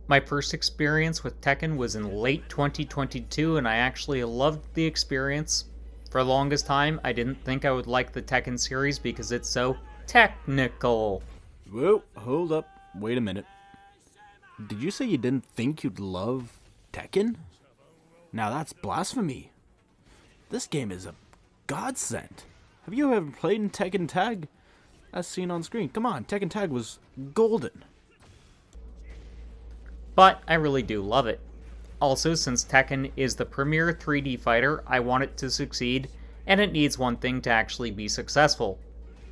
My first experience with Tekken was in late 2022, and I actually loved the experience. For the longest time, I didn't think I would like the Tekken series because it's so technical. Whoa, hold up. Wait a minute. Did you say you didn't think you'd love Tekken? Now that's blasphemy. This game is a godsend. Have you ever played in Tekken Tag? As seen on screen. Come on, Tekken Tag was golden. But I really do love it. Also, since Tekken is the premier 3D fighter, I want it to succeed, and it needs one thing to actually be successful.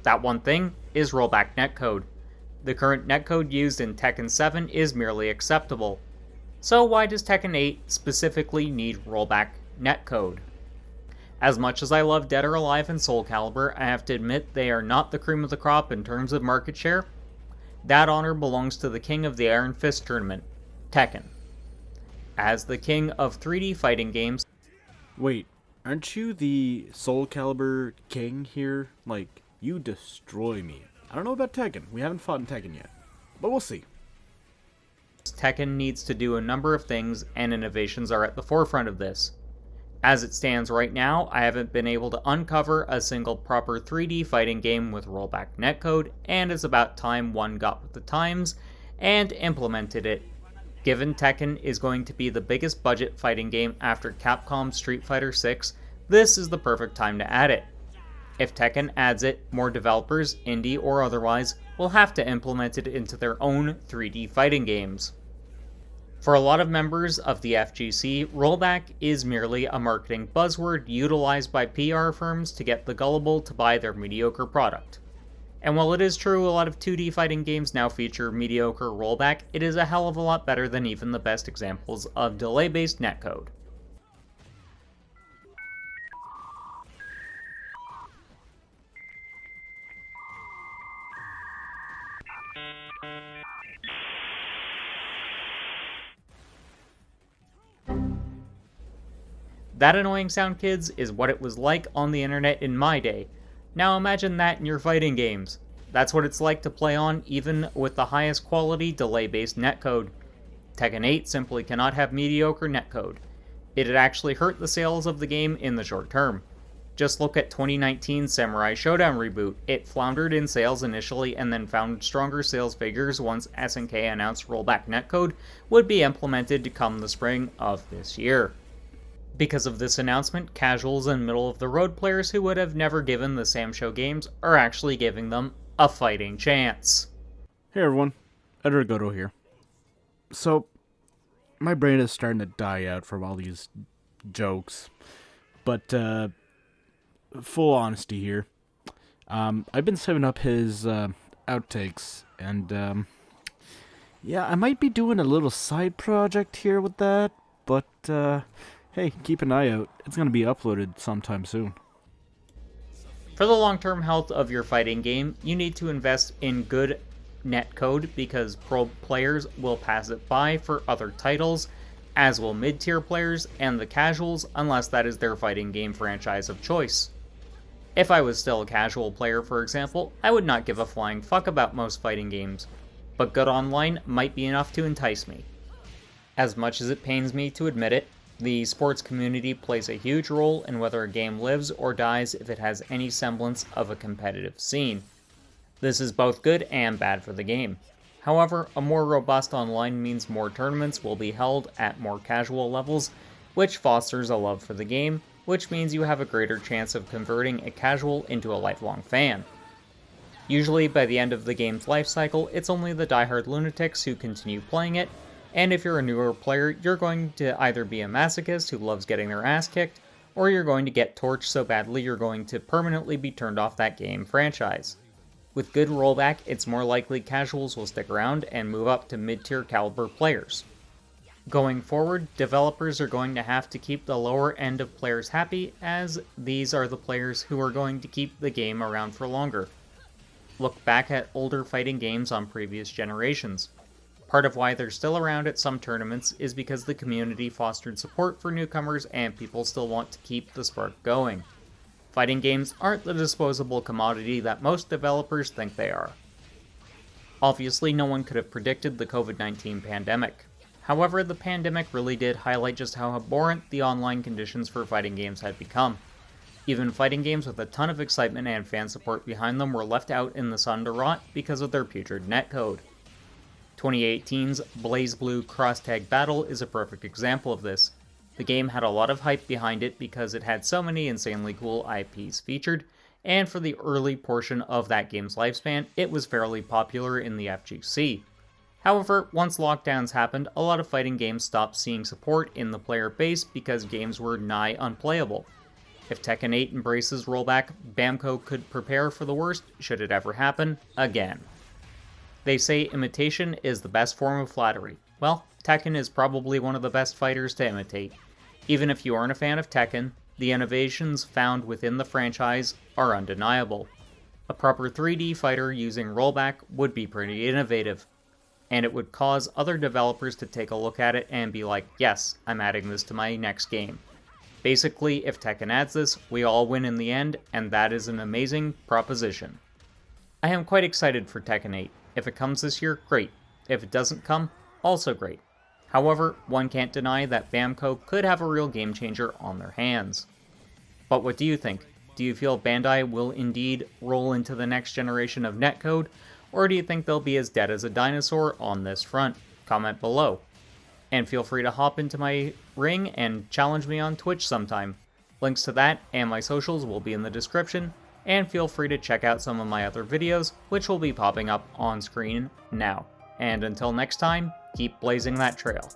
That one thing is rollback netcode. The current netcode used in Tekken 7 is merely acceptable. So why does Tekken 8 specifically need rollback netcode? As much as I love Dead or Alive and Soul Calibur, I have to admit they are not the cream of the crop in terms of market share. That honor belongs to the king of the Iron Fist tournament, Tekken. As the king of 3D fighting games... Wait, aren't you the Soul Calibur king here? Like, you destroy me. I don't know about Tekken. We haven't fought in Tekken yet. But we'll see. Tekken needs to do a number of things, and innovations are at the forefront of this. As it stands right now, I haven't been able to uncover a single proper 3D fighting game with rollback netcode, and it's about time one got with the times and implemented it. Given Tekken is going to be the biggest budget fighting game after Capcom's Street Fighter VI, this is the perfect time to add it. If Tekken adds it, more developers, indie or otherwise, will have to implement it into their own 3D fighting games. For a lot of members of the FGC, rollback is merely a marketing buzzword utilized by PR firms to get the gullible to buy their mediocre product. And while it is true a lot of 2D fighting games now feature mediocre rollback, it is a hell of a lot better than even the best examples of delay-based netcode. That annoying sound, kids, is what it was like on the internet in my day. Now imagine that in your fighting games. That's what it's like to play on, even with the highest quality delay-based netcode. Tekken 8 simply cannot have mediocre netcode. It'd actually hurt the sales of the game in the short term. Just look at 2019's Samurai Showdown reboot. It floundered in sales initially and then found stronger sales figures once SNK announced rollback netcode would be implemented come the spring of this year. Because of this announcement, casuals and middle-of-the-road players who would have never given the Sam Show games are actually giving them a fighting chance. Hey everyone, Edgar here. So, my brain is starting to die out from all these jokes. But, full honesty here. I've been saving up his outtakes, and yeah, I might be doing a little side project here with that, but hey, keep an eye out. It's going to be uploaded sometime soon. For the long-term health of your fighting game, you need to invest in good netcode because pro players will pass it by for other titles, as will mid-tier players and the casuals unless that is their fighting game franchise of choice. If I was still a casual player, for example, I would not give a flying fuck about most fighting games, but good online might be enough to entice me. As much as it pains me to admit it, the sports community plays a huge role in whether a game lives or dies if it has any semblance of a competitive scene. This is both good and bad for the game. However, a more robust online means more tournaments will be held at more casual levels, which fosters a love for the game, which means you have a greater chance of converting a casual into a lifelong fan. Usually by the end of the game's life cycle, it's only the diehard lunatics who continue playing it, and if you're a newer player, you're going to either be a masochist who loves getting their ass kicked, or you're going to get torched so badly you're going to permanently be turned off that game franchise. With good rollback, it's more likely casuals will stick around and move up to mid-tier caliber players. Going forward, developers are going to have to keep the lower end of players happy, as these are the players who are going to keep the game around for longer. Look back at older fighting games on previous generations. Part of why they're still around at some tournaments is because the community fostered support for newcomers and people still want to keep the spark going. Fighting games aren't the disposable commodity that most developers think they are. Obviously, no one could have predicted the COVID-19 pandemic. However, the pandemic really did highlight just how abhorrent the online conditions for fighting games had become. Even fighting games with a ton of excitement and fan support behind them were left out in the sun to rot because of their putrid netcode. 2018's BlazBlue Cross Tag Battle is a perfect example of this. The game had a lot of hype behind it because it had so many insanely cool IPs featured, and for the early portion of that game's lifespan, it was fairly popular in the FGC. However, once lockdowns happened, a lot of fighting games stopped seeing support in the player base because games were nigh unplayable. If Tekken 8 embraces rollback, Bamco could prepare for the worst should it ever happen again. They say imitation is the best form of flattery. Well, Tekken is probably one of the best fighters to imitate. Even if you aren't a fan of Tekken, the innovations found within the franchise are undeniable. A proper 3D fighter using rollback would be pretty innovative, and it would cause other developers to take a look at it and be like, yes, I'm adding this to my next game. Basically, if Tekken adds this, we all win in the end, and that is an amazing proposition. I am quite excited for Tekken 8. If it comes this year, great. If it doesn't come, also great. However, one can't deny that Bamco could have a real game changer on their hands. But what do you think? Do you feel Bandai will indeed roll into the next generation of netcode, or do you think they'll be as dead as a dinosaur on this front? Comment below. And feel free to hop into my ring and challenge me on Twitch sometime. Links to that and my socials will be in the description, and feel free to check out some of my other videos, which will be popping up on screen now. And until next time, keep blazing that trail.